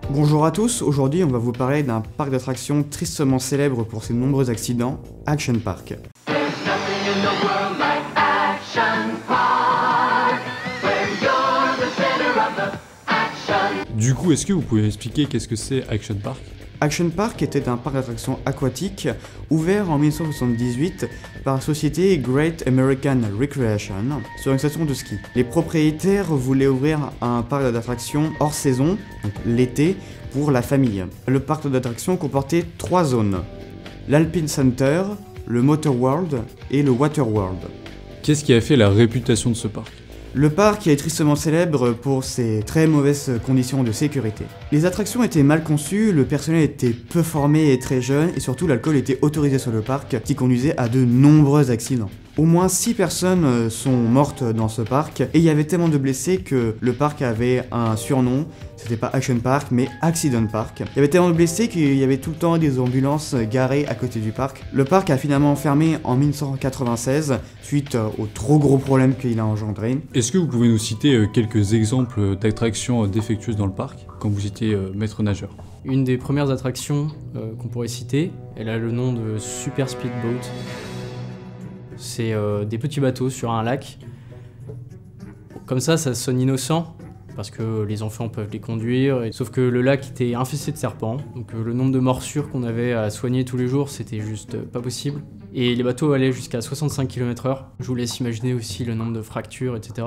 Bonjour à tous, aujourd'hui on va vous parler d'un parc d'attractions tristement célèbre pour ses nombreux accidents, Action Park. Du coup, est-ce que vous pouvez expliquer qu'est-ce que c'est Action Park? Action Park était un parc d'attractions aquatique ouvert en 1978 par la société Great American Recreation sur une station de ski. Les propriétaires voulaient ouvrir un parc d'attractions hors saison, donc l'été, pour la famille. Le parc d'attractions comportait 3 zones, l'Alpine Center, le Motor World et le Water World. Qu'est-ce qui a fait la réputation de ce parc? Le parc est tristement célèbre pour ses très mauvaises conditions de sécurité. Les attractions étaient mal conçues, le personnel était peu formé et très jeune, et surtout l'alcool était autorisé sur le parc, qui conduisait à de nombreux accidents. Au moins 6 personnes sont mortes dans ce parc, et il y avait tellement de blessés que le parc avait un surnom, c'était pas Action Park, mais Accident Park. Il y avait tellement de blessés qu'il y avait tout le temps des ambulances garées à côté du parc. Le parc a finalement fermé en 1996, suite aux trop gros problèmes qu'il a engendrés. Est-ce que vous pouvez nous citer quelques exemples d'attractions défectueuses dans le parc, quand vous étiez maître nageur? Une des premières attractions qu'on pourrait citer, elle a le nom de Super Speedboat. C'est des petits bateaux sur un lac. Comme ça sonne innocent, parce que les enfants peuvent les conduire, sauf que le lac était infesté de serpents, donc le nombre de morsures qu'on avait à soigner tous les jours, c'était juste pas possible. Et les bateaux allaient jusqu'à 65 km/h. Je vous laisse imaginer aussi le nombre de fractures, etc.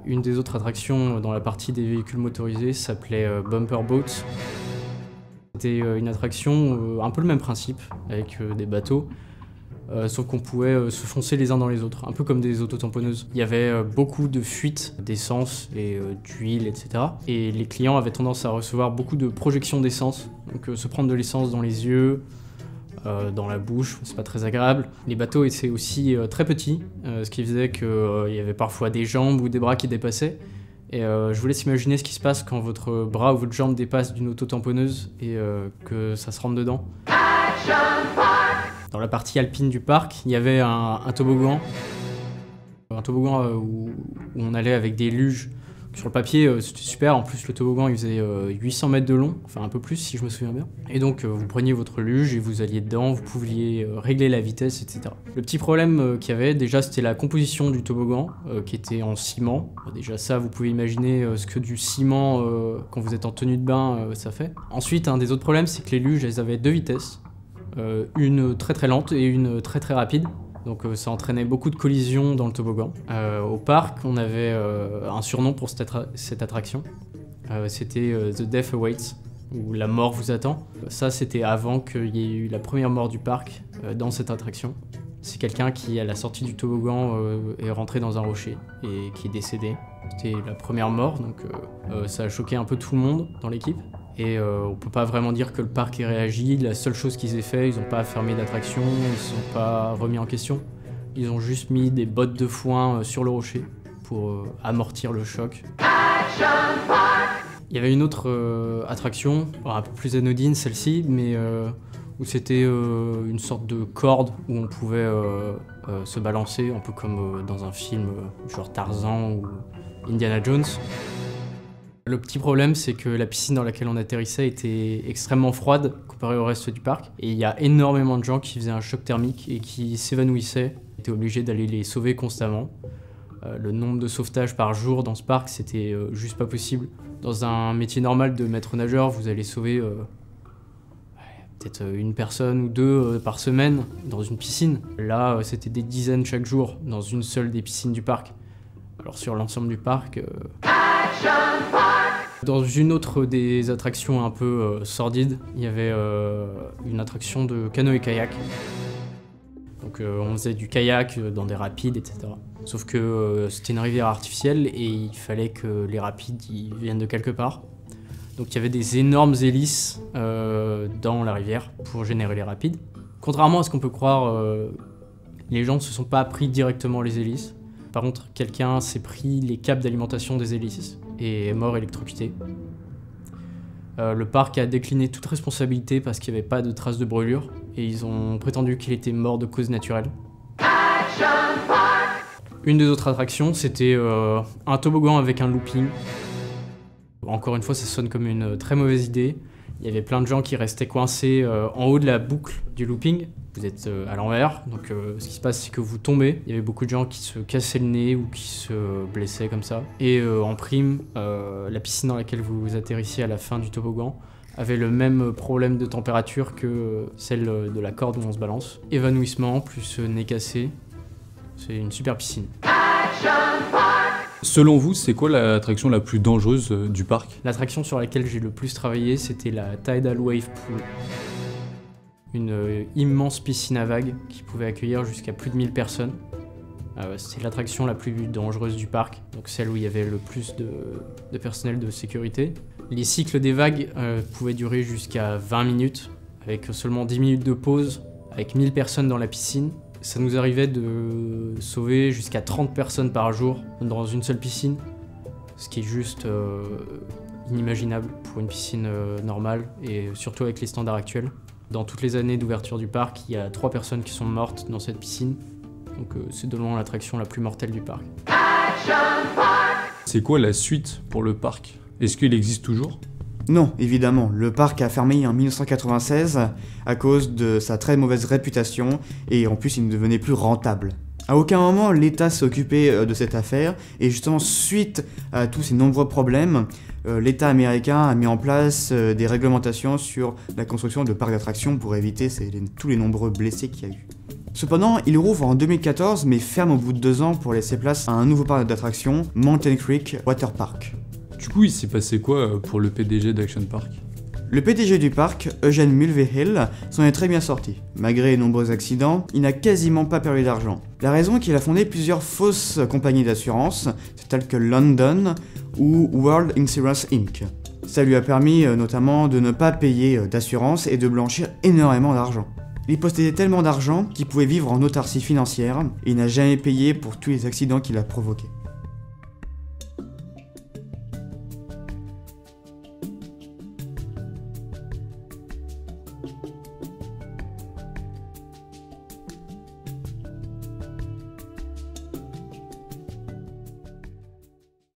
Une des autres attractions dans la partie des véhicules motorisés s'appelait Bumper Boat. C'était une attraction un peu le même principe, avec des bateaux, sauf qu'on pouvait se foncer les uns dans les autres, un peu comme des autotamponneuses. Il y avait beaucoup de fuites d'essence et d'huile, etc. Et les clients avaient tendance à recevoir beaucoup de projections d'essence, donc se prendre de l'essence dans les yeux, dans la bouche, c'est pas très agréable. Les bateaux étaient aussi très petits, ce qui faisait qu'il y avait parfois des jambes ou des bras qui dépassaient. Et je vous laisse imaginer ce qui se passe quand votre bras ou votre jambe dépasse d'une auto-tamponneuse et que ça se rentre dedans. Dans la partie alpine du parc, il y avait un toboggan. Un toboggan où on allait avec des luges. Sur le papier, c'était super. En plus, le toboggan, il faisait 800 mètres de long, enfin un peu plus si je me souviens bien. Et donc, vous preniez votre luge et vous alliez dedans, vous pouviez régler la vitesse, etc. Le petit problème qu'il y avait, déjà, c'était la composition du toboggan, qui était en ciment. Déjà ça, vous pouvez imaginer ce que du ciment, quand vous êtes en tenue de bain, ça fait. Ensuite, un des autres problèmes, c'est que les luges, elles avaient 2 vitesses. Une très très lente et une très très rapide. Donc ça entraînait beaucoup de collisions dans le toboggan. Au parc, on avait un surnom pour cette attraction. C'était The Death Awaits, ou La mort vous attend. Ça, c'était avant qu'il y ait eu la première mort du parc dans cette attraction. C'est quelqu'un qui, à la sortie du toboggan, est rentré dans un rocher et qui est décédé. C'était la première mort, donc ça a choqué un peu tout le monde dans l'équipe. Et on peut pas vraiment dire que le parc ait réagi. La seule chose qu'ils aient fait, ils ont pas fermé d'attraction, ils se sont pas remis en question. Ils ont juste mis des bottes de foin sur le rocher pour amortir le choc. Il y avait une autre attraction, un peu plus anodine celle-ci, mais où c'était une sorte de corde où on pouvait se balancer, un peu comme dans un film genre Tarzan ou Indiana Jones. Le petit problème, c'est que la piscine dans laquelle on atterrissait était extrêmement froide comparée au reste du parc. Et il y a énormément de gens qui faisaient un choc thermique et qui s'évanouissaient. On était obligé d'aller les sauver constamment. Le nombre de sauvetages par jour dans ce parc, c'était juste pas possible. Dans un métier normal de maître nageur, vous allez sauver peut-être une personne ou deux par semaine dans une piscine. Là, c'était des dizaines chaque jour dans une seule des piscines du parc. Alors sur l'ensemble du parc... Dans une autre des attractions un peu sordides, il y avait une attraction de canoë-kayak. Donc on faisait du kayak dans des rapides, etc. Sauf que c'était une rivière artificielle et il fallait que les rapides ils viennent de quelque part. Donc il y avait des énormes hélices dans la rivière pour générer les rapides. Contrairement à ce qu'on peut croire, les gens ne se sont pas pris directement les hélices. Par contre, quelqu'un s'est pris les câbles d'alimentation des hélices et est mort électrocuté. Le parc a décliné toute responsabilité parce qu'il n'y avait pas de traces de brûlure et ils ont prétendu qu'il était mort de cause naturelle. Une des autres attractions, c'était un toboggan avec un looping. Encore une fois, ça sonne comme une très mauvaise idée. Il y avait plein de gens qui restaient coincés en haut de la boucle du looping. Vous êtes à l'envers, donc ce qui se passe c'est que vous tombez. Il y avait beaucoup de gens qui se cassaient le nez ou qui se blessaient comme ça. Et en prime, la piscine dans laquelle vous atterrissiez à la fin du toboggan avait le même problème de température que celle de la corde où on se balance. Évanouissement plus nez cassé, c'est une super piscine. Selon vous, c'est quoi l'attraction la plus dangereuse du parc? L'attraction sur laquelle j'ai le plus travaillé, c'était la Tidal Wave Pool. Une immense piscine à vagues qui pouvait accueillir jusqu'à plus de 1000 personnes. C'était l'attraction la plus dangereuse du parc, donc celle où il y avait le plus de personnel de sécurité. Les cycles des vagues pouvaient durer jusqu'à 20 minutes, avec seulement 10 minutes de pause, avec 1000 personnes dans la piscine. Ça nous arrivait de sauver jusqu'à 30 personnes par jour dans une seule piscine, ce qui est juste inimaginable pour une piscine normale, et surtout avec les standards actuels. Dans toutes les années d'ouverture du parc, il y a 3 personnes qui sont mortes dans cette piscine, donc c'est de loin l'attraction la plus mortelle du parc. C'est quoi la suite pour le parc? Est-ce qu'il existe toujours? Non, évidemment, le parc a fermé en 1996 à cause de sa très mauvaise réputation et en plus il ne devenait plus rentable. À aucun moment l'État s'est occupé de cette affaire et justement suite à tous ces nombreux problèmes, l'État américain a mis en place des réglementations sur la construction de parcs d'attractions pour éviter tous les nombreux blessés qu'il y a eu. Cependant, il rouvre en 2014 mais ferme au bout de 2 ans pour laisser place à un nouveau parc d'attractions, Mountain Creek Water Park. Du coup, il s'est passé quoi pour le PDG d'Action Park? Le PDG du parc, Eugene Mulvihill, s'en est très bien sorti. Malgré les nombreux accidents, il n'a quasiment pas perdu d'argent. La raison est qu'il a fondé plusieurs fausses compagnies d'assurance, telles que London ou World Insurance Inc. Ça lui a permis notamment de ne pas payer d'assurance et de blanchir énormément d'argent. Il possédait tellement d'argent qu'il pouvait vivre en autarcie financière et il n'a jamais payé pour tous les accidents qu'il a provoqués.